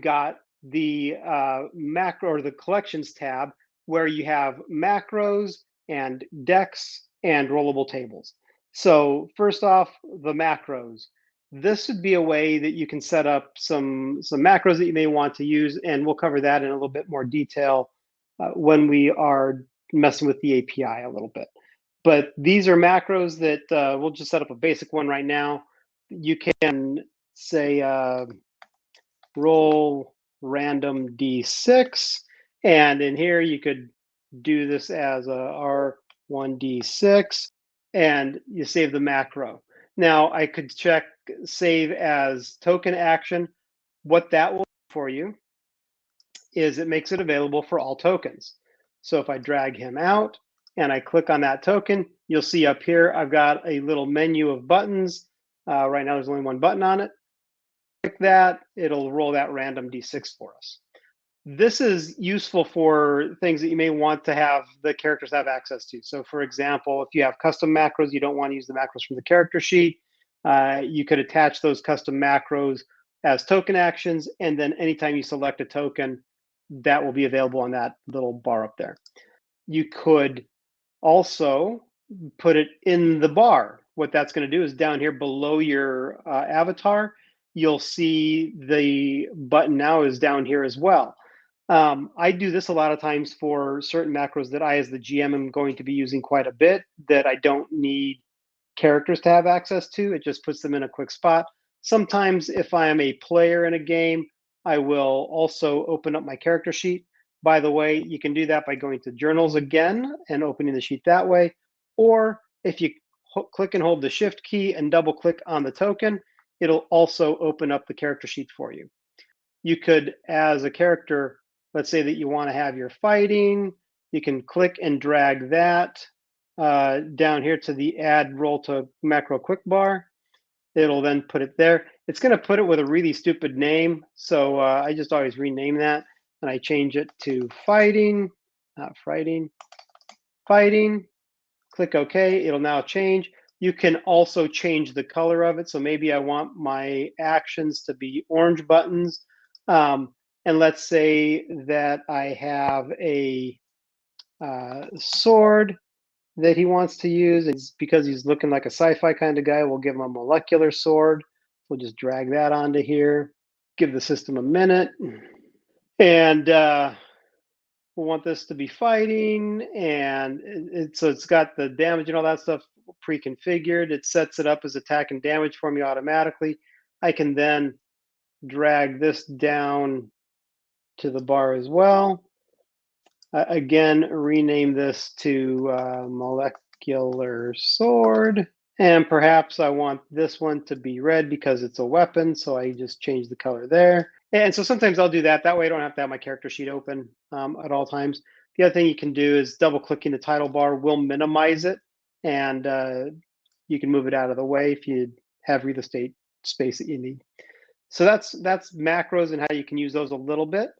got the macro or the collections tab where you have macros and decks and rollable tables. So first off, the macros. This would be a way that you can set up some macros that you may want to use, and we'll cover that in a little bit more detail when we are messing with the API a little bit. But these are macros that we'll just set up a basic one right now. You can say roll random d6, and in here you could do this as a R1d6, and you save the macro. Now I could check save as token action. What that will do for you is it makes it available for all tokens. So if I drag him out and I click on that token, you'll see up here I've got a little menu of buttons. Right now there's only one button on it. Click that, it'll roll that random d6 for us. This is useful for things that you may want to have the characters have access to. So for example, if you have custom macros, you don't want to use the macros from the character sheet, you could attach those custom macros as token actions, and then anytime you select a token, that will be available on that little bar up there. You could also put it in the bar. What that's going to do is down here below your avatar, you'll see the button now is down here as well. I do this a lot of times for certain macros that I, as the GM, am going to be using quite a bit that I don't need characters to have access to. It just puts them in a quick spot. Sometimes if I am a player in a game, I will also open up my character sheet. By the way, you can do that by going to journals again and opening the sheet that way. Or if you click and hold the shift key and double click on the token, it'll also open up the character sheet for you. You could, as a character, let's say that you want to have your fighting, you can click and drag that down here to the add roll to macro quick bar. It'll then put it there. It's going to put it with a really stupid name, so I just always rename that, and I change it to fighting, not fighting, fighting. Click OK. It'll now change. You can also change the color of it. So maybe I want my actions to be orange buttons. And let's say that I have a sword that he wants to use. It's because he's looking like a sci-fi kind of guy. We'll give him a molecular sword. We'll just drag that onto here. Give the system a minute. And we'll want this to be fighting. And so it's got the damage and all that stuff pre-configured. It sets it up as attack and damage for me automatically. I can then drag this down to the bar as well. Again, rename this to molecular sword. And perhaps I want this one to be red because it's a weapon. So I just change the color there. And so sometimes I'll do that. That way I don't have to have my character sheet open at all times. The other thing you can do is double clicking the title bar will minimize it. And you can move it out of the way if you have real estate space that you need. So that's macros and how you can use those a little bit.